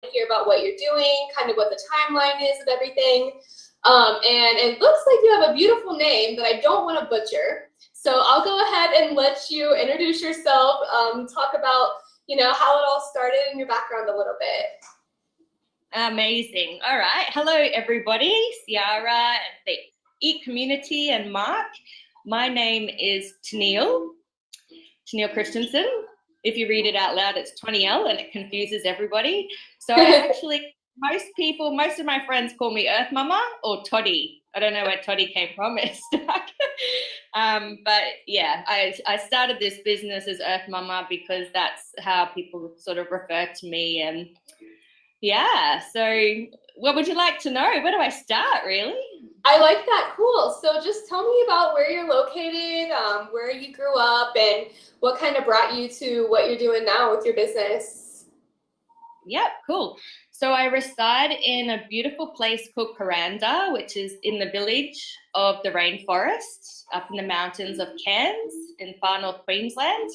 to hear about what you're doing, kind of what the timeline is of everything. And it looks like you have a beautiful name that I don't want to butcher. So I'll go ahead and let you introduce yourself, talk about, how it all started and your background a little bit. Amazing. All right. Hello, everybody. Ciara and the Eat community and Mark. My name is Tonielle Christensen. If you read it out loud, it's Tonielle, and it confuses everybody. So most of my friends call me Earth Mumma or Toddy. I don't know where Toddy came from. It's stuck. But yeah, I started this business as Earth Mumma because that's how people sort of refer to me. And yeah, so what would you like to know? Where do I start, really? I like that. Cool. So just tell me about where you're located, where you grew up, and what kind of brought you to what you're doing now with your business. Yep, cool. So I reside in a beautiful place called Kuranda, which is in the village of the rainforest up in the mountains of Cairns in far north Queensland.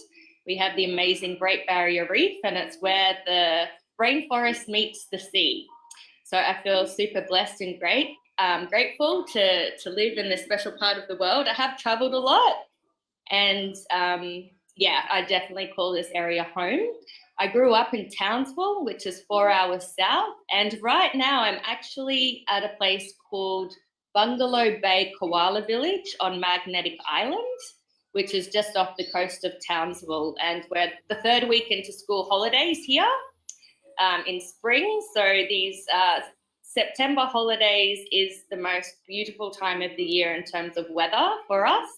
We have the amazing Great Barrier Reef, and it's where the rainforest meets the sea. So I feel super blessed and grateful to live in this special part of the world. I have traveled a lot, and I definitely call this area home. I grew up in Townsville, which is 4 hours south, and right now I'm actually at a place called Bungalow Bay Koala Village on Magnetic Island, which is just off the coast of Townsville, and we're the third week into school holidays here in spring. So these September holidays is the most beautiful time of the year in terms of weather for us.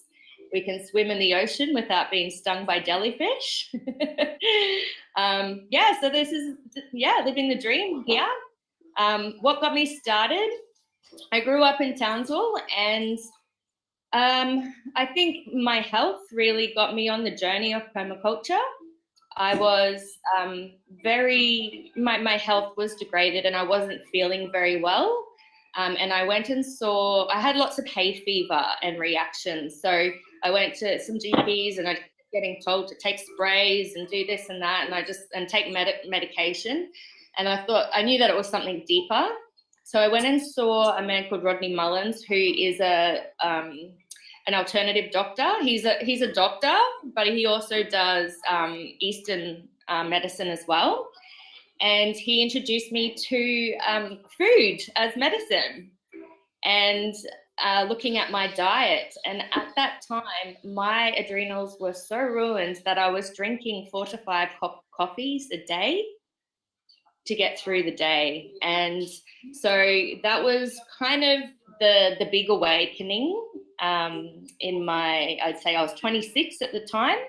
We can swim in the ocean without being stung by jellyfish. So this is, living the dream here. What got me started? I grew up in Townsville, and I think my health really got me on the journey of permaculture. I was my health was degraded and I wasn't feeling very well. And I went and I had lots of hay fever and reactions. So I went to some GPs and I was getting told to take sprays and do this and that, and take medication. And I knew that it was something deeper. So I went and saw a man called Rodney Mullins, who is an alternative doctor. He's a doctor, but he also does Eastern medicine as well. And he introduced me to food as medicine and looking at my diet. And at that time, my adrenals were so ruined that I was drinking 4 to 5 coffees a day to get through the day. And so that was kind of the big awakening I'd say I was 26 at the time.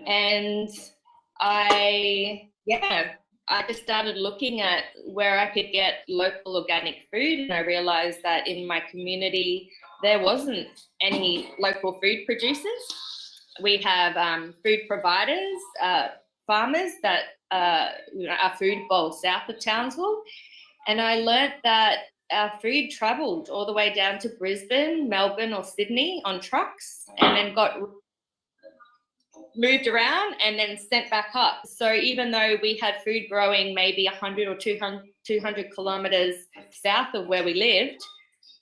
And I just started looking at where I could get local organic food, and I realized that in my community there wasn't any local food producers. We have food providers, farmers that are food bowl south of Townsville, and I learnt that our food travelled all the way down to Brisbane, Melbourne or Sydney on trucks, and then got moved around and then sent back up. So even though we had food growing maybe 100 or 200 kilometres south of where we lived,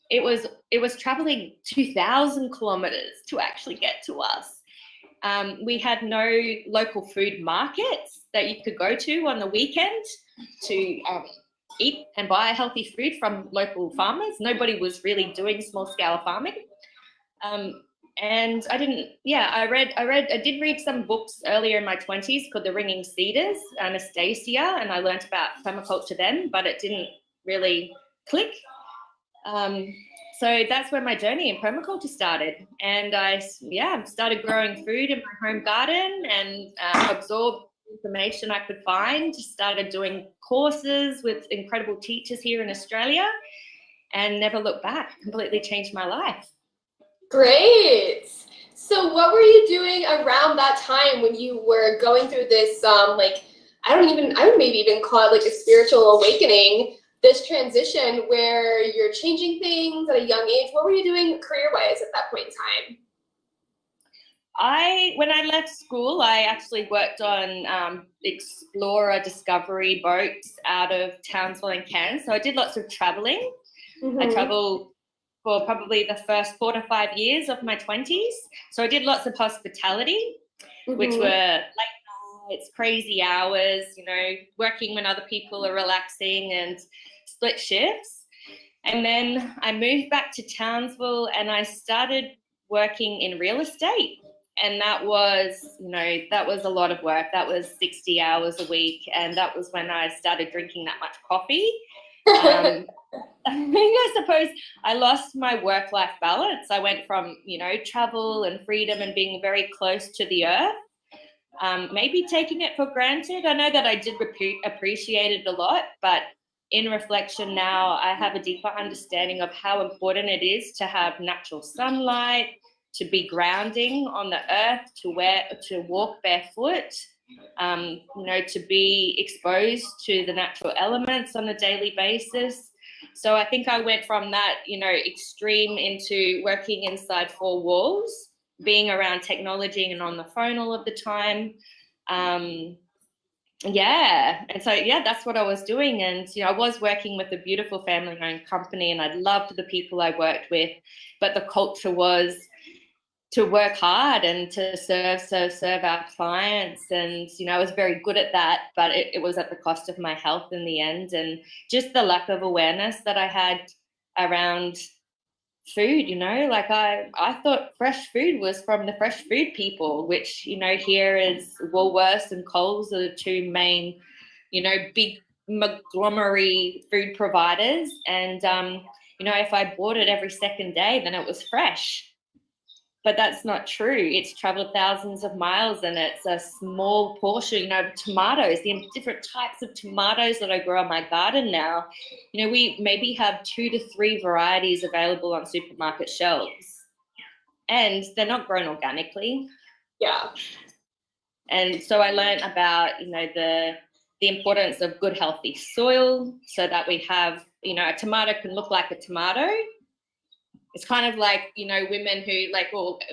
it was travelling 2,000 kilometres to actually get to us. We had no local food markets that you could go to on the weekend to eat and buy healthy food from local farmers. Nobody was really doing small scale farming. And I did read some books earlier in my 20s called The Ringing Cedars, Anastasia, and I learned about permaculture then, but it didn't really click. So that's where my journey in permaculture started. And I started growing food in my home garden and absorbed information I could find. Started doing courses with incredible teachers here in Australia and never looked back. Completely changed my life. Great. So what were you doing around that time when you were going through this, I would maybe even call it like a spiritual awakening, this transition where you're changing things at a young age? What were you doing career-wise at that point in time? When I left school, I actually worked on explorer discovery boats out of Townsville and Cairns. So I did lots of traveling. I traveled for probably the first 4 to 5 years of my 20s. So I did lots of hospitality, which were late nights, crazy hours, working when other people are relaxing and split shifts. And then I moved back to Townsville and I started working in real estate. And that was a lot of work. That was 60 hours a week. And that was when I started drinking that much coffee. I suppose I lost my work-life balance. I went from, travel and freedom and being very close to the earth, maybe taking it for granted. I know that I did appreciate it a lot, but in reflection now, I have a deeper understanding of how important it is to have natural sunlight, to be grounding on the earth, to walk barefoot, to be exposed to the natural elements on a daily basis. So I think I went from that, extreme into working inside 4 walls, being around technology and on the phone all of the time. And so, that's what I was doing. And, I was working with a beautiful family-owned company and I loved the people I worked with, but the culture was to work hard and to serve our clients. And, I was very good at that, but it was at the cost of my health in the end. And just the lack of awareness that I had around food, like I thought fresh food was from the fresh food people, which, here is Woolworths and Coles are the 2 main, big conglomerate food providers. And, if I bought it every second day, then it was fresh. But that's not true. It's traveled thousands of miles and it's a small portion, of tomatoes, the different types of tomatoes that I grow in my garden now. We maybe have 2 to 3 varieties available on supermarket shelves and they're not grown organically. Yeah. And so I learned about, the importance of good, healthy soil so that we have, a tomato can look like a tomato. It's kind of like, women who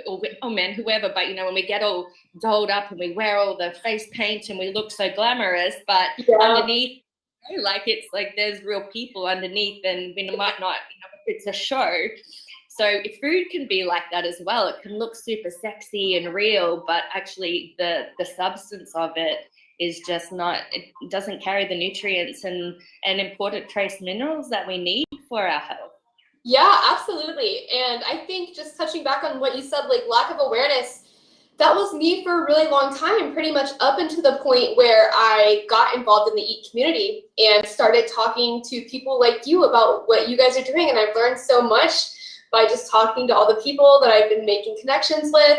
or men, whoever, but, when we get all dolled up and we wear all the face paint and we look so glamorous, but underneath, it's like there's real people underneath and we might not, it's a show. So food can be like that as well. It can look super sexy and real, but actually the substance of it is just not, it doesn't carry the nutrients and important trace minerals that we need for our health. Yeah, absolutely. And I think just touching back on what you said, lack of awareness, that was me for a really long time, pretty much up until the point where I got involved in the EAT community and started talking to people like you about what you guys are doing. And I've learned so much by just talking to all the people that I've been making connections with.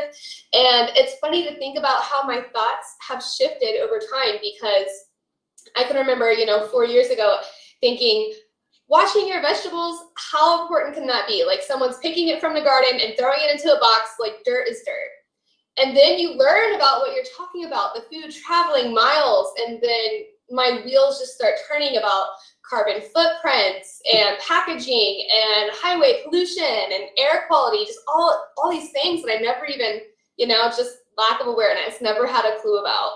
And it's funny to think about how my thoughts have shifted over time, because I can remember, 4 years ago thinking, washing your vegetables, how important can that be? Like someone's picking it from the garden and throwing it into a box, like dirt is dirt. And then you learn about what you're talking about, the food traveling miles, and then my wheels just start turning about carbon footprints and packaging and highway pollution and air quality, just all these things that I never even, just lack of awareness, never had a clue about.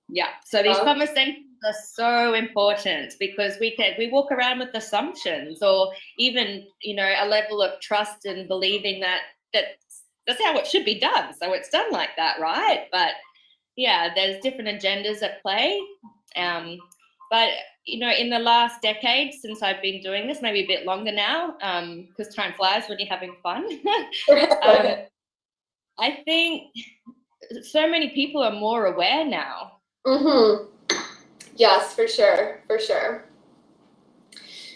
Yeah, so these conversations are so important because we walk around with assumptions or even, a level of trust and believing that that's how it should be done. So it's done like that, right? But yeah, there's different agendas at play. But, in the last decade since I've been doing this, maybe a bit longer now, because time flies when you're having fun. I think so many people are more aware now. Mm-hmm. Yes, for sure.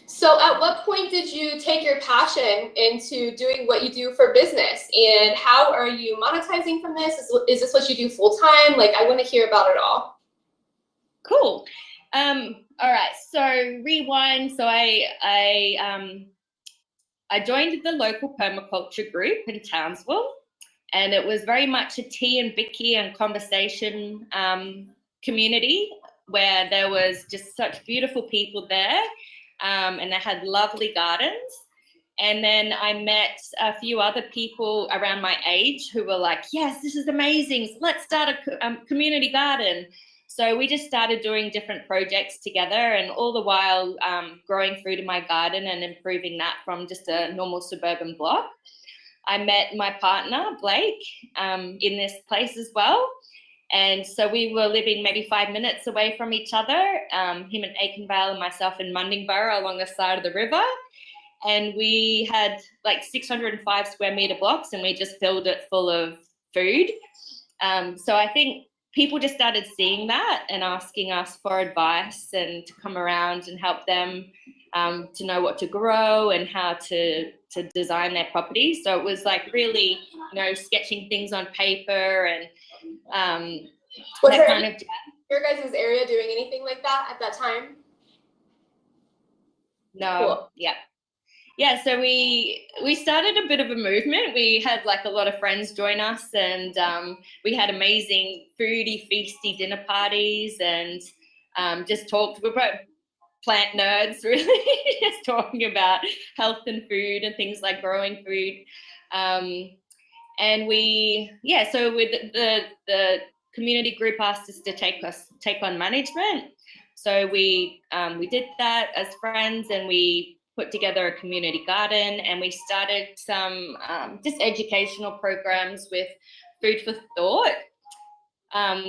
So at what point did you take your passion into doing what you do for business? And how are you monetizing from this? Is this what you do full time? I want to hear about it all. Cool. All right. So rewind. So I joined the local permaculture group in Townsville, and it was very much a tea and bicky and conversation community where there was just such beautiful people there, and they had lovely gardens. And then I met a few other people around my age who were like, yes, this is amazing. So let's start a community garden. So we just started doing different projects together, and all the while growing food in my garden and improving that from just a normal suburban block. I met my partner, Blake, in this place as well. And so we were living maybe 5 minutes away from each other, him in Aikenvale and myself in Mundingburra along the side of the river. And we had like 605 square metre blocks, and we just filled it full of food. So I think people just started seeing that and asking us for advice and to come around and help them to know what to grow and how to design their property. So it was like really, sketching things on paper and that kind of. Your guys' area doing anything like that at that time? No. Cool. Yeah, so we started a bit of a movement. We had like a lot of friends join us, and we had amazing foodie, feasty dinner parties, and just talked. We're both plant nerds, really, just talking about health and food and things like growing food. And so with the community group asked us to take on management. So we did that as friends, and we put together a community garden, and we started some just educational programs with Food for Thought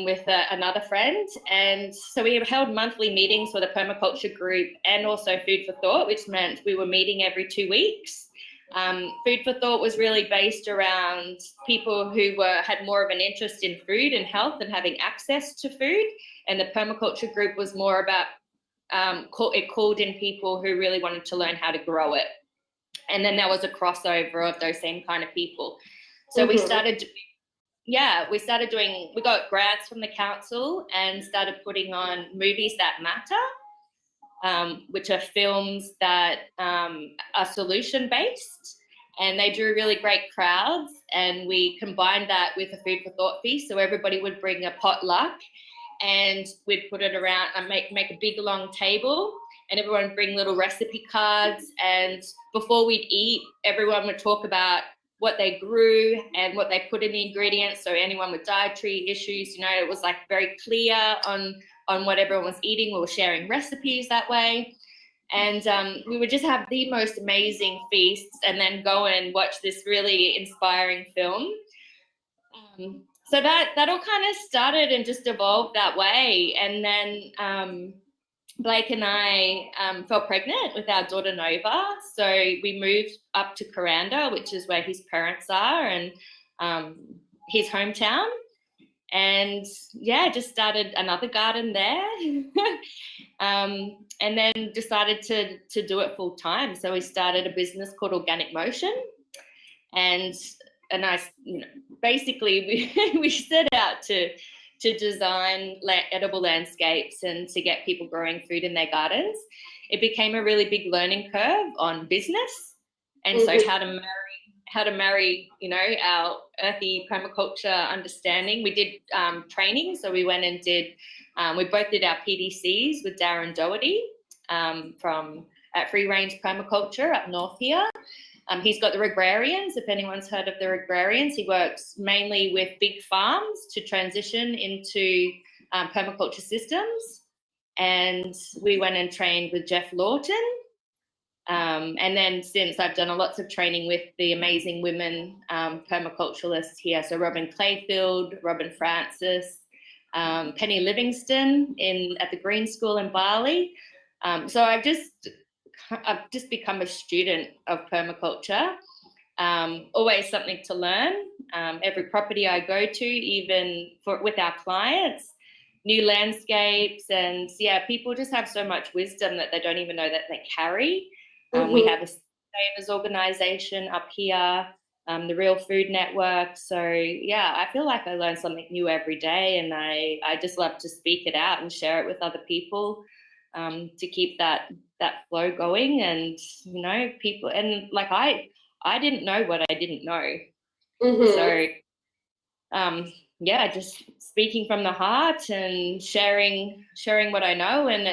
with another friend. And so we held monthly meetings for the permaculture group and also Food for Thought, which meant we were meeting every 2 weeks. Food for Thought was really based around people who had more of an interest in food and health and having access to food, and the permaculture group was more about it called in people who really wanted to learn how to grow it. And then there was a crossover of those same kind of people. So we started doing, we got grants from the council and started putting on Movies That Matter, which are films that are solution based, and they drew really great crowds. And we combined that with a Food for Thought feast. So everybody would bring a potluck, and we'd put it around and make a big long table, and everyone would bring little recipe cards. And before we'd eat, everyone would talk about what they grew and what they put in the ingredients. So anyone with dietary issues, it was like very clear on what everyone was eating. We were sharing recipes that way. And we would just have the most amazing feasts and then go and watch this really inspiring film. So that all kind of started and just evolved that way. And then Blake and I fell pregnant with our daughter Nova. So we moved up to Kuranda, which is where his parents are, and his hometown. And just started another garden there. And then decided to do it full time. So we started a business called Organic Motion. And basically we set out to design edible landscapes and to get people growing food in their gardens. It became a really big learning curve on business, and so how to marry our earthy permaculture understanding. We did training, so we went and we both did our PDCs with Darren Doherty from at Free Range Permaculture up north here. He's got the Regrarians, if anyone's heard of the Regrarians. He works mainly with big farms to transition into permaculture systems. And we went and trained with Jeff Lawton. And then since I've done lots of training with the amazing women permaculturalists here. So Robin Clayfield, Robin Francis, Penny Livingston at the Green School in Bali. So I've just become a student of permaculture. Always something to learn. Every property I go to, even with our clients, new landscapes, and people just have so much wisdom that they don't even know that they carry. We have a savers organisation up here, the Real Food Network. So I feel like I learn something new every day, and I just love to speak it out and share it with other people. To keep that flow going, and people, and like I didn't know what I didn't know. So just speaking from the heart and sharing what I know. And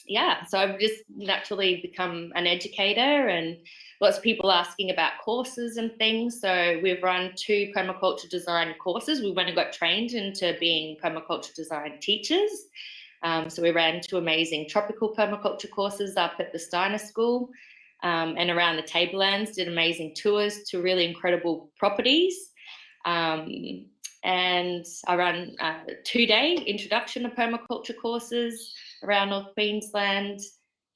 yeah, so I've just naturally become an educator, and lots of people asking about courses and things. So we've run 2 permaculture design courses. We went and got trained into being permaculture design teachers. So we ran 2 amazing tropical permaculture courses up at the Steiner School, and around the Tablelands, did amazing tours to really incredible properties. And I run 2-day introduction to permaculture courses around North Queensland.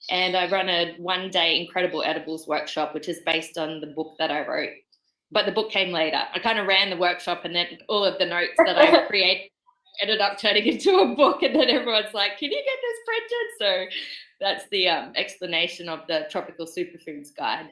And I run a 1-day incredible edibles workshop, which is based on the book that I wrote. But the book came later. I kind of ran the workshop, and then all of the notes that I created ended up turning into a book. And then everyone's like, can you get this printed? So that's the explanation of the Tropical Superfoods Guide.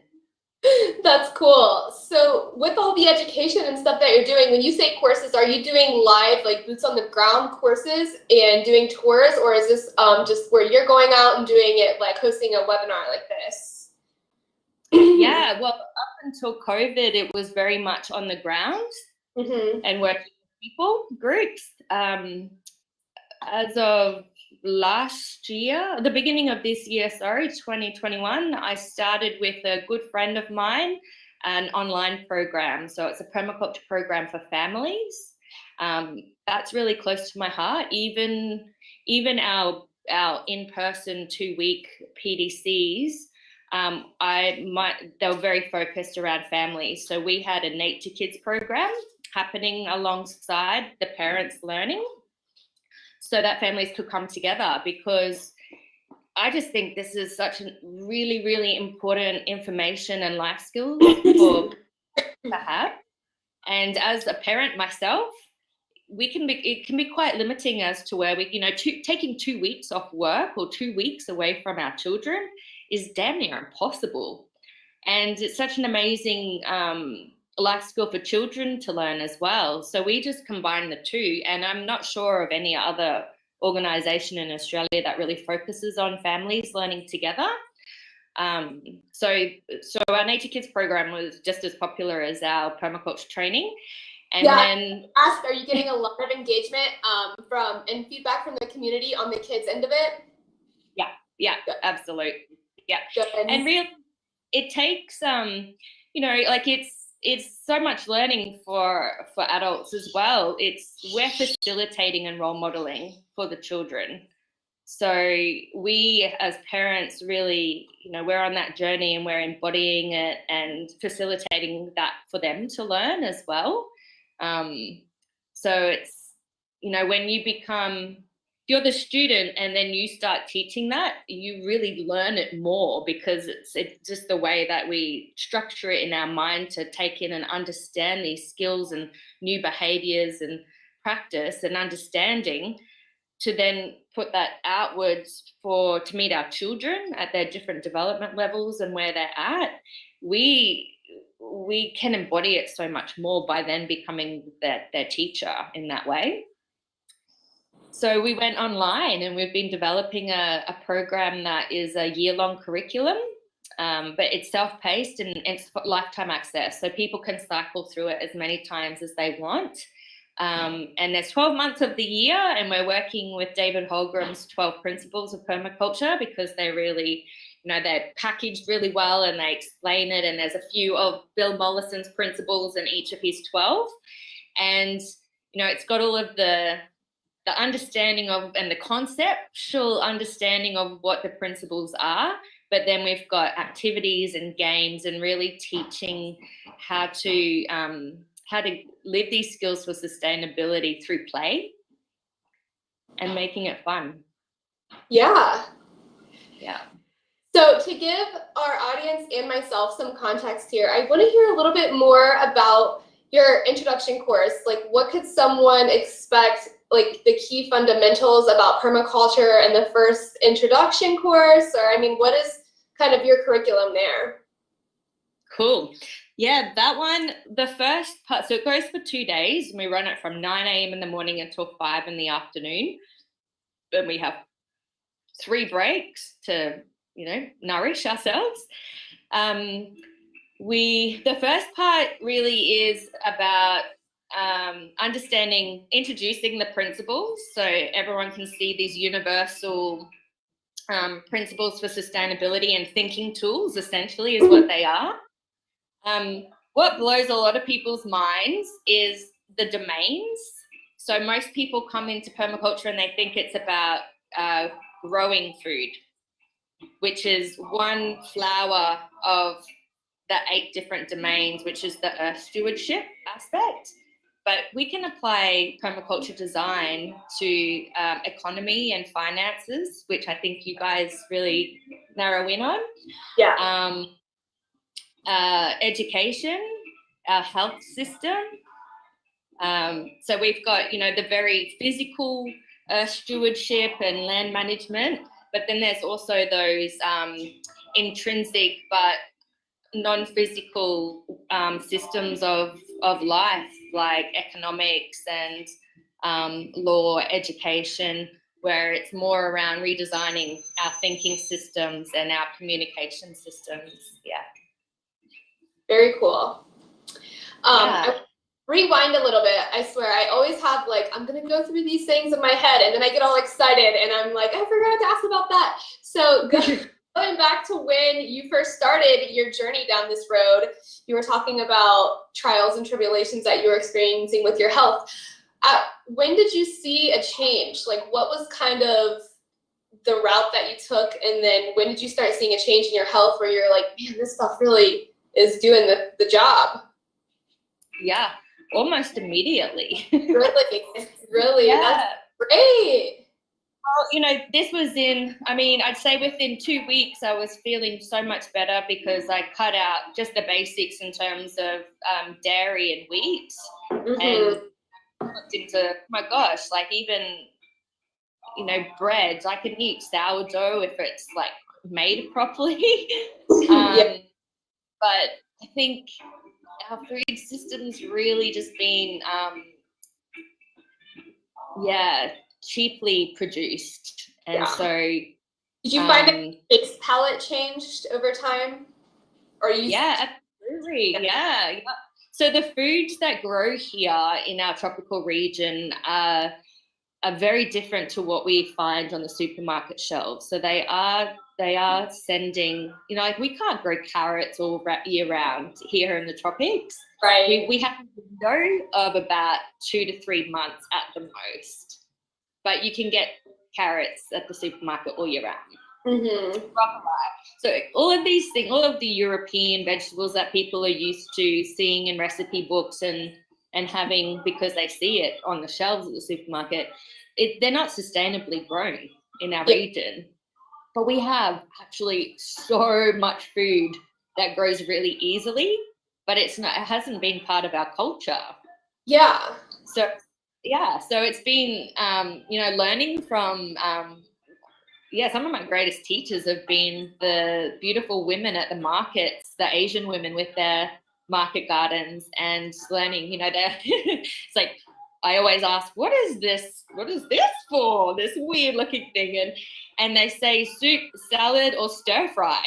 That's cool. So with all the education and stuff that you're doing, when you say courses, are you doing live, like boots on the ground courses and doing tours, or is this just where you're going out and doing it, like hosting a webinar like this? Yeah, well, up until COVID, it was very much on the ground and working with people, groups. As of last year, the beginning of this year, 2021, I started with a good friend of mine, an online program. So it's a permaculture program for families. That's really close to my heart. Even our in-person 2-week PDCs, they were very focused around families. So we had a Nature Kids program happening alongside the parents learning, so that families could come together, because I just think this is such a really, really important information and life skills for to have. And as a parent myself, it can be quite limiting as to where we, taking 2 weeks off work or 2 weeks away from our children is damn near impossible. And it's such an amazing life skill for children to learn as well. So we just combine the 2, and I'm not sure of any other organisation in Australia that really focuses on families learning together. So our Nature Kids program was just as popular as our permaculture training. And then are you getting a lot of engagement and feedback from the community on the kids end of it? Yeah, absolutely. Yeah. Good. And really, it takes it's so much learning for adults as well. We're facilitating and role modeling for the children. So we as parents really, we're on that journey, and we're embodying it and facilitating that for them to learn as well. So it's, when you're the student and then you start teaching that, you really learn it more, because it's just the way that we structure it in our mind to take in and understand these skills and new behaviors and practice and understanding, to then put that outwards to meet our children at their different development levels and where they're at. We can embody it so much more by then becoming their teacher in that way. So we went online, and we've been developing a program that is a year-long curriculum, but it's self-paced and it's lifetime access. So people can cycle through it as many times as they want. And there's 12 months of the year, and we're working with David Holgram's 12 Principles of Permaculture, because they really, they're packaged really well and they explain it. And there's a few of Bill Mollison's principles in each of his 12. And, it's got all of the understanding of and the conceptual understanding of what the principles are, but then we've got activities and games and really teaching how to live these skills for sustainability through play and making it fun. Yeah. So to give our audience and myself some context here, I want to hear a little bit more about your introduction course. Like, what could someone expect, like the key fundamentals about permaculture in the first introduction course? Or, what is kind of your curriculum there? Cool. Yeah, that one, the first part, so it goes for 2 days, and we run it from 9 a.m. in the morning until 5 in the afternoon. Then we have 3 breaks to, nourish ourselves. The first part really is about introducing the principles, so everyone can see these universal principles for sustainability and thinking tools, essentially, is what they are. What blows a lot of people's minds is the domains. So most people come into permaculture and they think it's about growing food, which is one flower of the 8 different domains, which is the earth stewardship aspect. But we can apply permaculture design to economy and finances, which I think you guys really narrow in on. Yeah. Education, our health system. So we've got, the very physical stewardship and land management, but then there's also those intrinsic but non-physical systems of life, like economics and law, education, where it's more around redesigning our thinking systems and our communication systems. Yeah. Very cool. Yeah. Rewind a little bit. I swear, I always have I'm gonna go through these things in my head, and then I get all excited, and I'm like, I forgot to ask about that. So going back to when you first started your journey down this road, you were talking about trials and tribulations that you were experiencing with your health. When did you see a change? What was kind of the route that you took, and then when did you start seeing a change in your health where you're like, man, this stuff really is doing the job? Yeah, almost immediately. Really, yeah. That's great. Well, this was I'd say within 2 weeks I was feeling so much better because I cut out just the basics in terms of dairy and wheat, and looked into, my gosh, even breads, I can eat sourdough if it's made properly. But I think our food system's really just been cheaply produced, and so did you find that its palate changed over time, or you? Yeah, absolutely. Yeah. So the foods that grow here in our tropical region are very different to what we find on the supermarket shelves. So they are sending, we can't grow carrots all year round here in the tropics. Right. We have a window of about 2 to 3 months at the most, but you can get carrots at the supermarket all year round. So all of these things, all of the European vegetables that people are used to seeing in recipe books and having because they see it on the shelves at the supermarket, they're not sustainably grown in our region. But we have actually so much food that grows really easily, but it hasn't been part of our culture. Yeah. So it's been learning from some of my greatest teachers have been the beautiful women at the markets, the Asian women with their market gardens, and learning, it's like I always ask, what is this for, this weird looking thing? And they say soup, salad, or stir fry.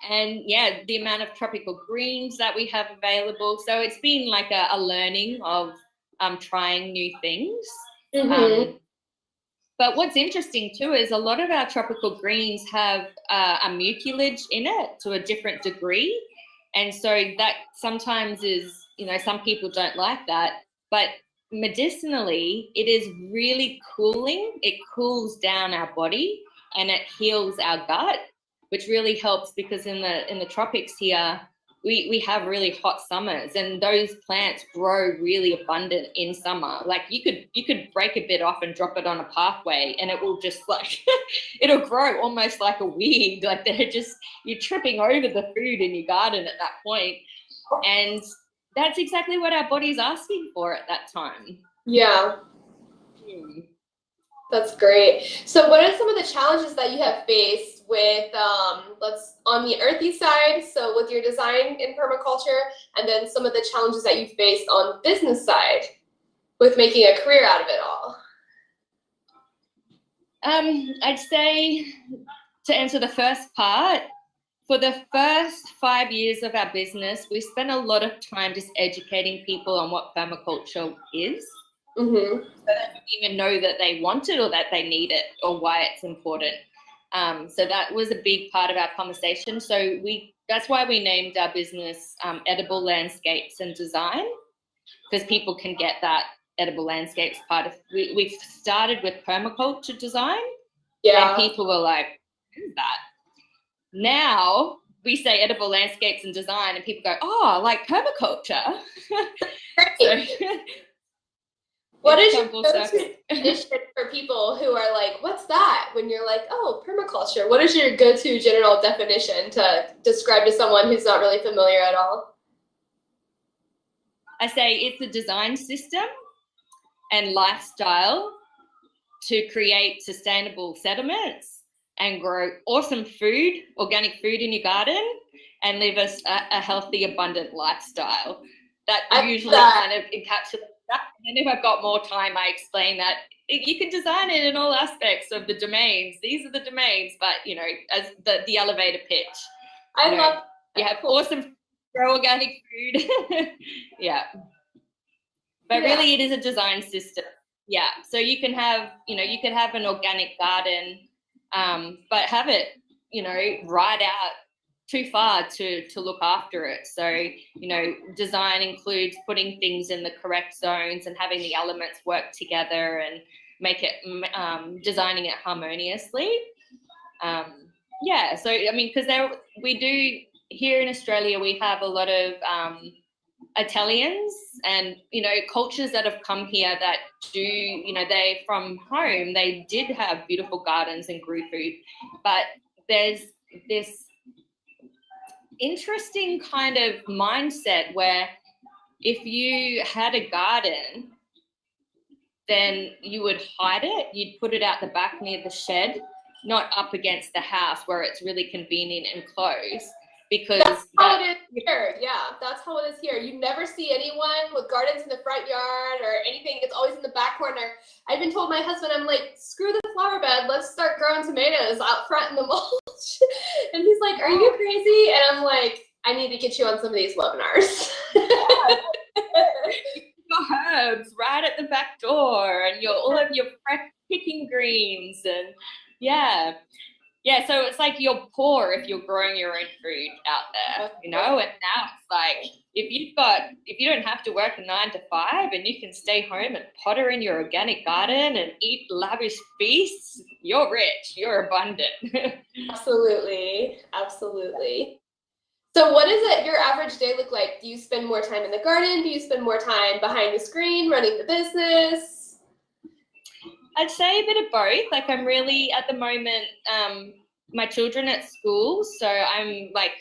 And the amount of tropical greens that we have available. So it's been like a learning of trying new things. But what's interesting too is a lot of our tropical greens have a mucilage in it to a different degree. And so that sometimes is, some people don't like that, but medicinally, it is really cooling. It cools down our body and it heals our gut, which really helps because in the tropics here, we have really hot summers, and those plants grow really abundant in summer. You could break a bit off and drop it on a pathway, and it will just it'll grow almost like a weed. You're tripping over the food in your garden at that point. And that's exactly what our body's asking for at that time. Yeah. That's great. So what are some of the challenges that you have faced with, on the earthy side, so with your design in permaculture, and then some of the challenges that you faced on business side with making a career out of it all? I'd say, to answer the first part, for the first 5 years of our business, we spent a lot of time just educating people on what permaculture is. So they don't even know that they want it or that they need it or why it's important. So that was a big part of our conversation. So that's why we named our business Edible Landscapes and Design, because people can get that edible landscapes part of. We've started with permaculture design, and people were like, "What is that?" Now we say edible landscapes and design, and people go, "Oh, like permaculture." So, what is your go-to definition for people who are like, "What's that?" When you're like, "Oh, permaculture." What is your go-to general definition to describe to someone who's not really familiar at all? I say it's a design system and lifestyle to create sustainable settlements and grow awesome food, organic food in your garden, and live a healthy, abundant lifestyle. That usually kind of encapsulates that. And if I've got more time, I explain that you can design it in all aspects of the domains. These are the domains, but, you know, as the elevator pitch. I love that. You have awesome, grow organic food. Yeah. But really it is a design system. Yeah. So you can have, you know, you could have an organic garden, but have it, you know, right out too far to look after it. So, you know, design includes putting things in the correct zones and having the elements work together and make it, designing it harmoniously. Yeah. So, I mean, because we do, here in Australia, we have a lot of Italians and, you know, cultures that have come here that do, you know, they from home, they did have beautiful gardens and grew food, but there's this interesting kind of mindset where if you had a garden, then you would hide it. You'd put it out the back near the shed, not up against the house where it's really convenient and close. Because that's how it is here. Yeah, that's how it is here. You never see anyone with gardens in the front yard or anything. It's always in the back corner. I even told my husband, I'm like, screw the flower bed. Let's start growing tomatoes out front in the mulch. And he's like, are you crazy? And I'm like, I need to get you on some of these webinars. Your herbs right at the back door and all of your fresh picking greens and yeah, so it's like you're poor if you're growing your own food out there, you know. And now it's like if you don't have to work a 9 to 5 and you can stay home and potter in your organic garden and eat lavish feasts, you're rich, you're abundant. Absolutely. So what does your average day look like? Do you spend more time in the garden? Do you spend more time behind the screen running the business? I'd say a bit of both. Like I'm really at the moment, my children at school, so I'm like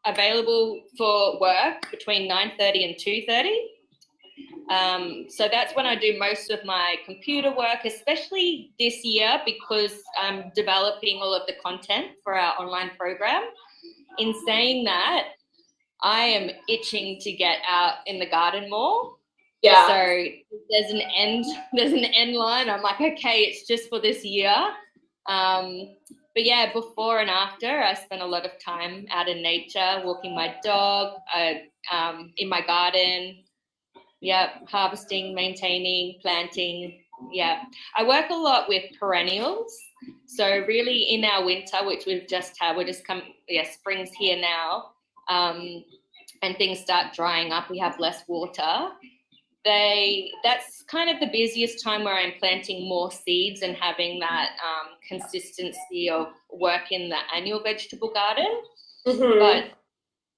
available for work between 9:30 and 2:30. So that's when I do most of my computer work, especially this year because I'm developing all of the content for our online program. In saying that, I am itching to get out in the garden more. Yeah. So there's an end line. I'm like, okay, it's just for this year. But yeah, before and after, I spent a lot of time out in nature, walking my dog, in my garden. Yeah, harvesting, maintaining, planting. Yeah, I work a lot with perennials. So really in our winter, which we're just spring's here now, and things start drying up, we have less water. That's kind of the busiest time where I'm planting more seeds and having that consistency of work in the annual vegetable garden. Mm-hmm. But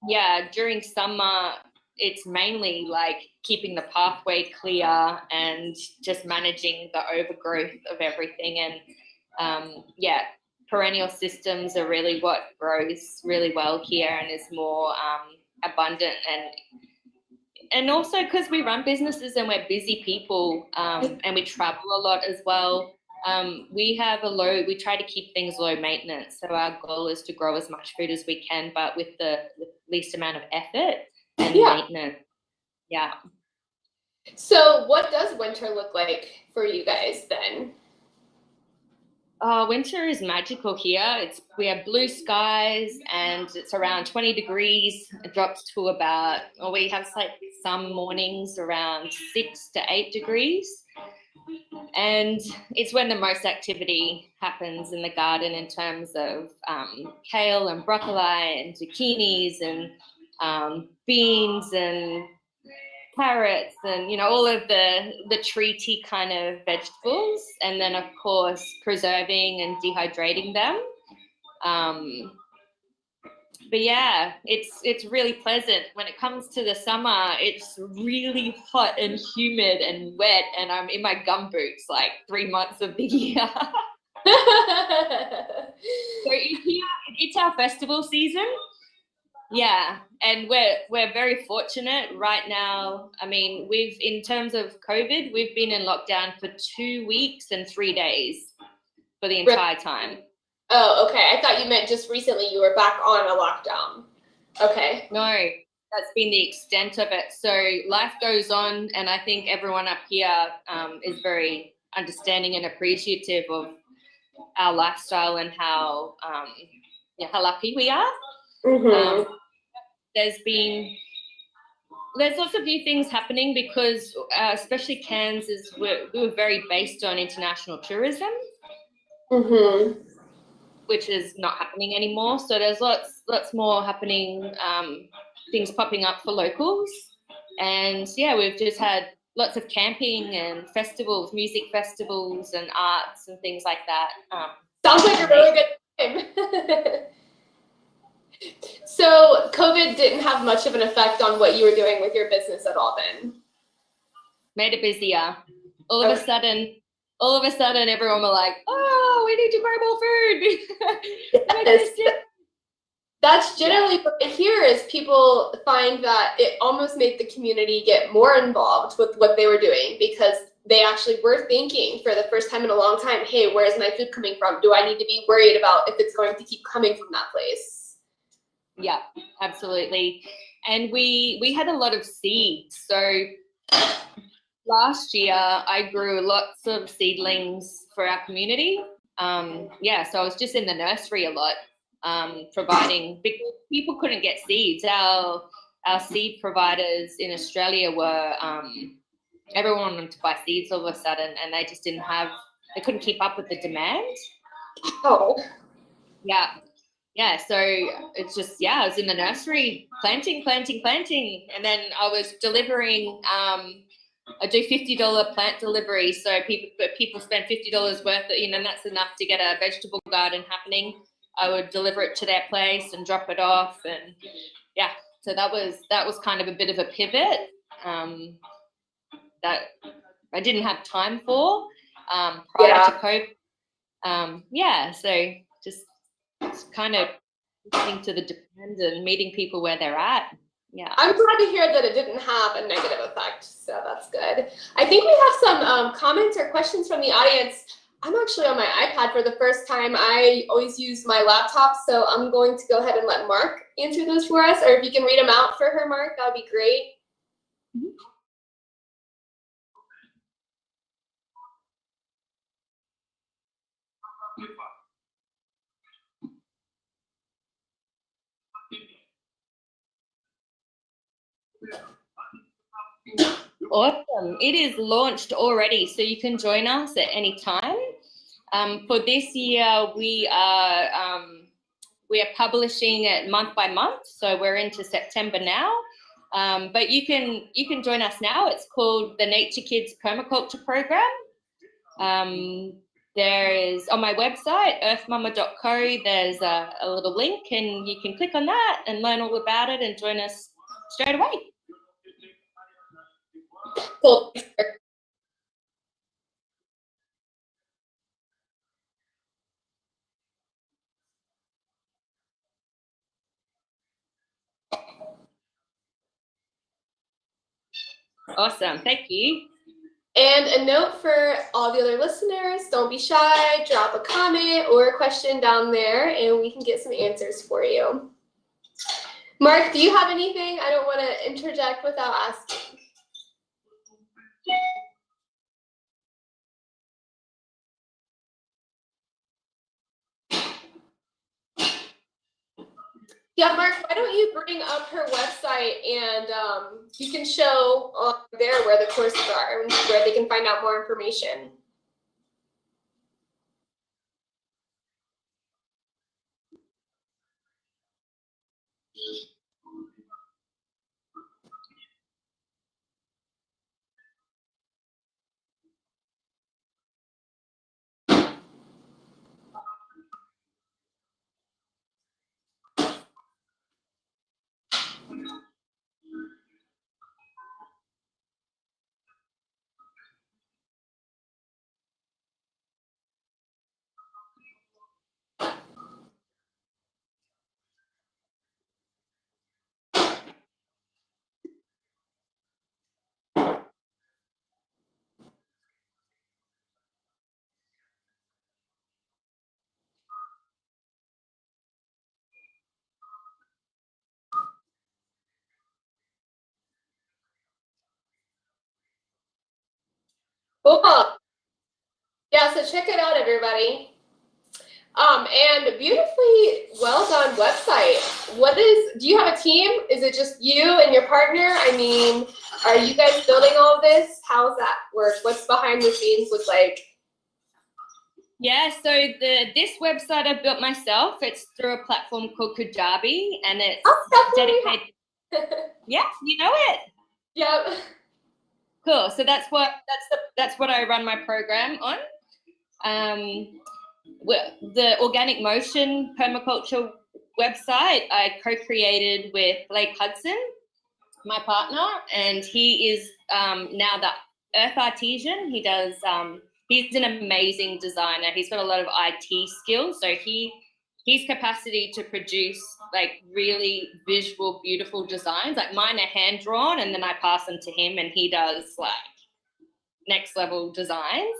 yeah, during summer, it's mainly like keeping the pathway clear and just managing the overgrowth of everything. And perennial systems are really what grows really well here and is more abundant. And also because we run businesses and we're busy people, and we travel a lot as well, we try to keep things low maintenance. So our goal is to grow as much food as we can, but with the least amount of effort and maintenance. Yeah. So what does winter look like for you guys then? Winter is magical here. We have blue skies and it's around 20 degrees. It drops to we have like some mornings around 6 to 8 degrees. And it's when the most activity happens in the garden in terms of kale and broccoli and zucchinis and beans and carrots and, you know, all of the treaty kind of vegetables. And then, of course, preserving and dehydrating them. But yeah, it's really pleasant. When it comes to the summer, it's really hot and humid and wet, and I'm in my gumboots like 3 months of the year. So it's our festival season. Yeah, and we're very fortunate right now. I mean, in terms of COVID, we've been in lockdown for 2 weeks and 3 days for the entire time. Oh, okay. I thought you meant just recently you were back on a lockdown. Okay. No, that's been the extent of it. So life goes on, and I think everyone up here is very understanding and appreciative of our lifestyle and how lucky we are. Mm-hmm. There's lots of new things happening because especially Cairns we were very based on international tourism. Mm-hmm. Which is not happening anymore. So there's lots more happening, things popping up for locals. And yeah, we've just had lots of camping and festivals, music festivals and arts and things like that. Sounds like a really good time. So COVID didn't have much of an effect on what you were doing with your business at all then? Made it busier. All of a sudden, everyone were like, "Oh, we need to grow more food." Yes. That's generally what I hear is people find that it almost made the community get more involved with what they were doing because they actually were thinking for the first time in a long time, hey, where's my food coming from? Do I need to be worried about if it's going to keep coming from that place? Yeah, absolutely. And we had a lot of seeds. So last year, I grew lots of seedlings for our community. So I was just in the nursery a lot, providing, because people couldn't get seeds. Our seed providers in Australia were, everyone wanted to buy seeds all of a sudden, and they just they couldn't keep up with the demand. Oh. Yeah, so it's just, I was in the nursery planting. And then I was delivering, I do $50 plant delivery. So people spend $50 worth, and that's enough to get a vegetable garden happening. I would deliver it to their place and drop it off. And so that was kind of a bit of a pivot that I didn't have time for prior to COVID. So just kind of listening to the demand and meeting people where they're at. Yeah. I'm glad to hear that it didn't have a negative effect, so that's good. I think we have some comments or questions from the audience. I'm actually on my iPad for the first time. I always use my laptop, so I'm going to go ahead and let Mark answer those for us, or if you can read them out for her, Mark, that would be great. Mm-hmm. Awesome. It is launched already, so you can join us at any time. For this year, we are publishing it month by month, so we're into September now. But you can join us now. It's called the Nature Kids Permaculture Program. There is, on my website, earthmumma.co, there's a little link, and you can click on that and learn all about it and join us straight away. Cool. Awesome. Thank you. And a note for all the other listeners, don't be shy, drop a comment or a question down there and we can get some answers for you. Mark, do you have anything? I don't want to interject without asking. Yeah, Mark, why don't you bring up her website and you can show on there where the courses are and where they can find out more information. Cool. Yeah, so check it out, everybody. And beautifully well done website. Do you have a team? Is it just you and your partner? I mean, are you guys building all of this? How's that work? What's behind the scenes look like? Yeah, so this website I built myself. It's through a platform called Kajabi, and it's dedicated. Yeah, you know it. Yep. Cool. So that's what I run my program on. The Organic Motion Permaculture website I co-created with Blake Hudson, my partner, and he is now the Earth Artesian. He does. He's an amazing designer. He's got a lot of IT skills, so his capacity to produce like really visual, beautiful designs. Like mine are hand drawn, and then I pass them to him, and he does like next level designs.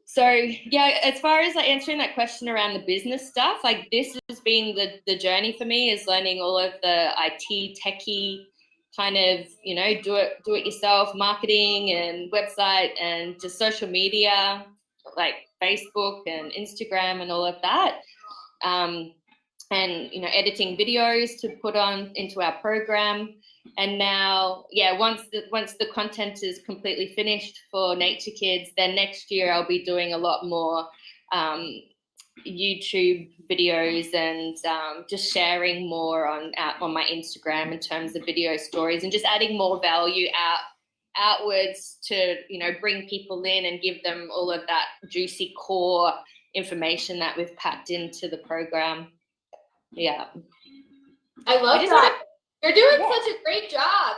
So yeah, as far as like answering that question around the business stuff, like this has been the journey for me, is learning all of the IT techie kind of, you know, do it yourself marketing and website and just social media like Facebook and Instagram and all of that. And, you know, editing videos to put on into our program. And now, yeah, once the content is completely finished for Nature Kids, then next year I'll be doing a lot more YouTube videos and just sharing more on my Instagram in terms of video stories and just adding more value outwards to, you know, bring people in and give them all of that juicy core information that we've packed into the program. Yeah. I love that. You're doing such a great job.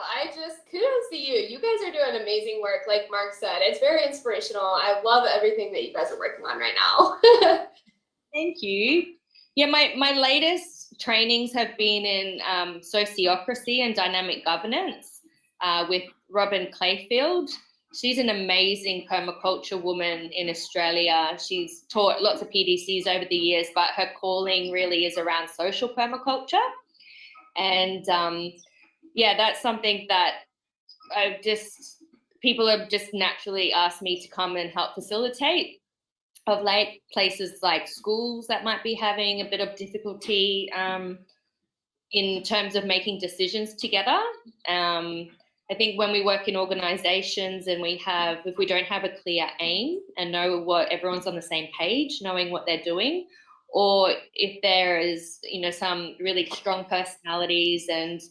Kudos to you. You guys are doing amazing work, like Mark said. It's very inspirational. I love everything that you guys are working on right now. Thank you. Yeah, my latest trainings have been in sociocracy and dynamic governance with Robin Clayfield. She's an amazing permaculture woman in Australia. She's taught lots of PDCs over the years, but her calling really is around social permaculture. And yeah, that's something that people have just naturally asked me to come and help facilitate. Of late, places like schools that might be having a bit of difficulty in terms of making decisions together. I think when we work in organizations and if we don't have a clear aim and know what everyone's on the same page, knowing what they're doing, or if there is, you know, some really strong personalities and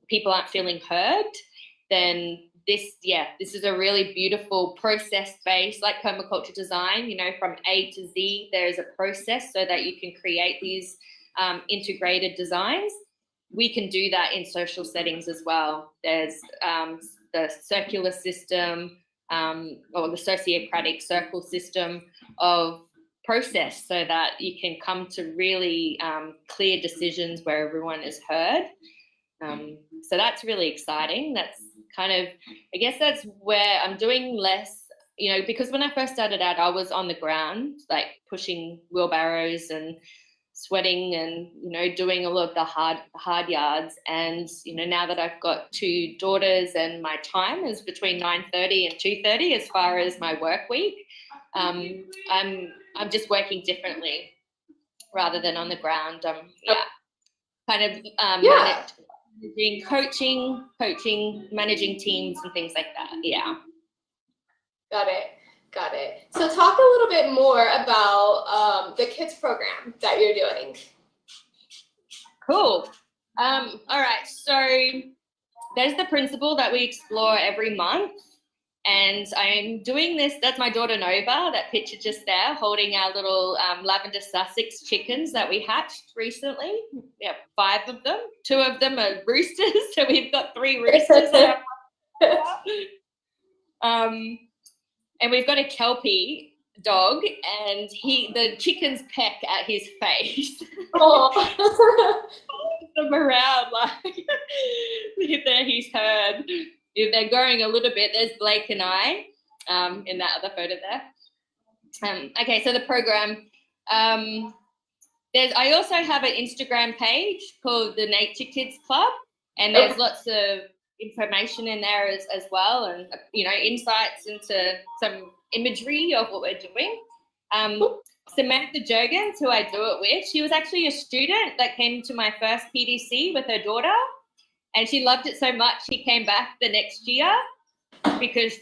people aren't feeling heard, then this is a really beautiful process-based, like permaculture design, you know, from A to Z, there's a process so that you can create these integrated designs. We can do that in social settings as well. There's the circular system or the sociocratic circle system of process so that you can come to really clear decisions where everyone is heard. So that's really exciting. That's kind of, I guess that's where I'm doing less, you know, because when I first started out, I was on the ground, like pushing wheelbarrows and sweating and, you know, doing a lot of the hard yards. And, you know, now that I've got 2 daughters and my time is between 9:30 and 2:30 as far as my work week, I'm just working differently. rather than on the ground. Yeah, kind of managing, coaching, managing teams and things like that. Yeah. Got it. So talk a little bit more about the kids program that you're doing. Cool. All right. So there's the principle that we explore every month. And I'm doing this, that's my daughter Nova, that picture just there, holding our little lavender Sussex chickens that we hatched recently. We have 5 of them. 2 of them are roosters, so we've got 3 roosters. And we've got a Kelpie dog, and the chickens peck at his face. Oh. Them around like if they're his herd. If they're growing a little bit, there's Blake and I in that other photo there. Okay, so the program. I also have an Instagram page called the Nature Kids Club, and there's lots of information in there as well, and insights into some imagery of what we're doing. Samantha Jurgens, who I do it with, she was actually a student that came to my first PDC with her daughter, and she loved it so much she came back the next year because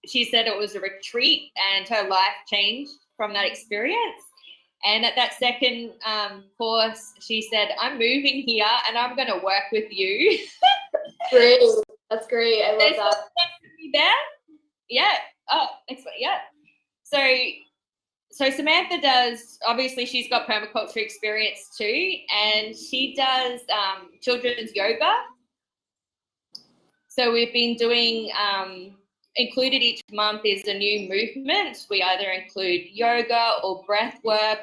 she said it was a retreat and her life changed from that experience. And at that second course, she said, I'm moving here and I'm going to work with you. Great. That's great. I love that. There? Yeah. Oh, excellent. Yeah. So Samantha does, obviously she's got permaculture experience too, and she does children's yoga. So we've been doing, included each month is a new movement. We either include yoga or breath work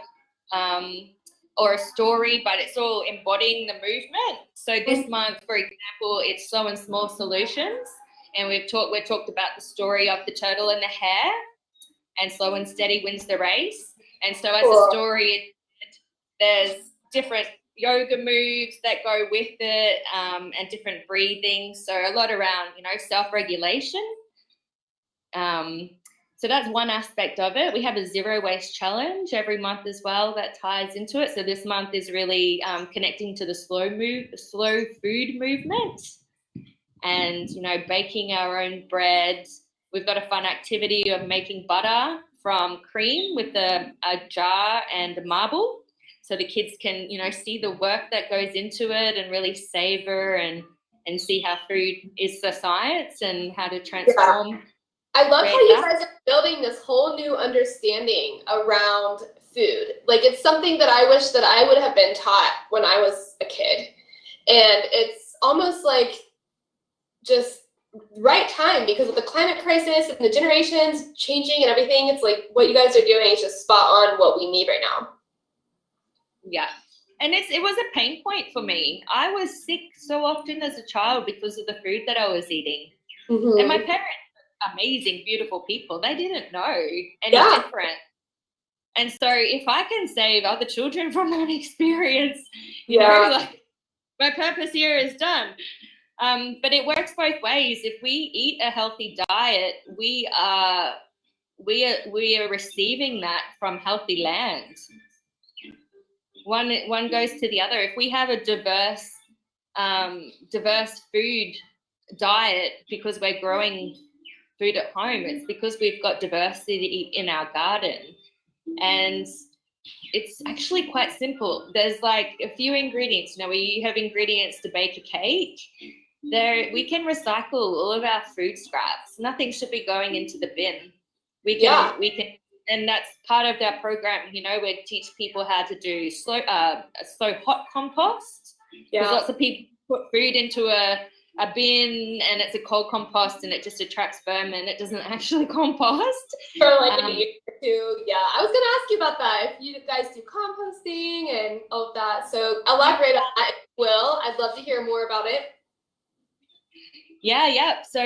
or a story, but it's all embodying the movement. So this month, for example, it's Slow and Small Solutions, and we've talked about the story of the turtle and the hare, and slow and steady wins the race. And so as a story, there's different yoga moves that go with it, and different breathing. So a lot around, self-regulation. So that's one aspect of it. We have a zero waste challenge every month as well that ties into it. So this month is really connecting to the slow food movement, and baking our own bread. We've got a fun activity of making butter from cream with a jar and a marble, so the kids can see the work that goes into it and really savor and see how food is the science and how to transform. Yeah. I love how you guys are building this whole new understanding around food. Like, it's something that I wish that I would have been taught when I was a kid. And it's almost like just right time, because with the climate crisis and the generations changing and everything, it's like what you guys are doing is just spot on what we need right now. Yeah. And it was a pain point for me. I was sick so often as a child because of the food that I was eating. Mm-hmm. And my parents, amazing, beautiful people, they didn't know any different. And so if I can save other children from that experience, you know, like, my purpose here is done. But it works both ways. If we eat a healthy diet, we are receiving that from healthy land. One goes to the other. If we have a diverse food diet because we're growing food at home, it's because we've got diversity in our garden. And it's actually quite simple. There's like a few ingredients. We have ingredients to bake a cake. We can recycle all of our food scraps. Nothing should be going into the bin. We can, and that's part of our program. We teach people how to do slow hot compost. Because lots of people put food into a bin and it's a cold compost and it just attracts vermin. It doesn't actually compost. For like a year or two. Yeah, I was going to ask you about that. If you guys do composting and all of that. So elaborate on that, if you will. I'd love to hear more about it. Yeah. So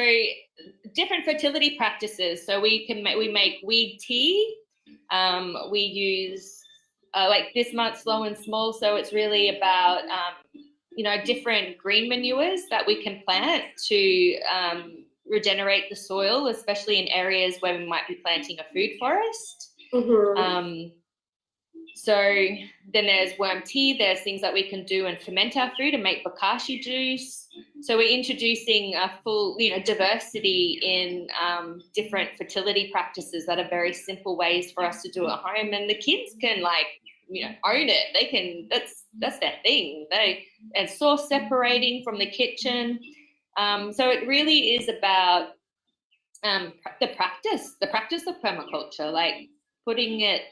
different fertility practices. So we make weed tea. We use like this month, Slow and Small. So it's really about different green manures that we can plant to regenerate the soil, especially in areas where we might be planting a food forest. Mm-hmm. So then there's worm tea, there's things that we can do and ferment our food and make bokashi juice. So we're introducing a full, diversity in different fertility practices that are very simple ways for us to do at home, and the kids can own it. They can, that's their thing. And source separating from the kitchen. So it really is about the practice of permaculture, like putting it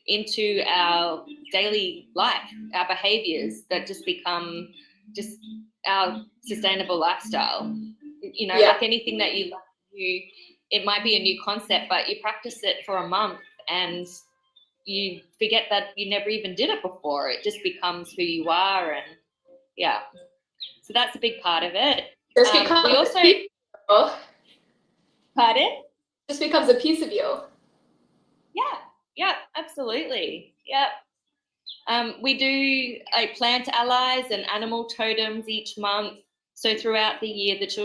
into our daily life, our behaviors that just become just our sustainable lifestyle. Like anything that you it might be a new concept, but you practice it for a month and you forget that you never even did it before. It just becomes who you are, and so that's a big part of it. We also pardon? Just becomes a piece of you. Yeah, absolutely. Yeah. We do plant allies and animal totems each month. So throughout the year, the children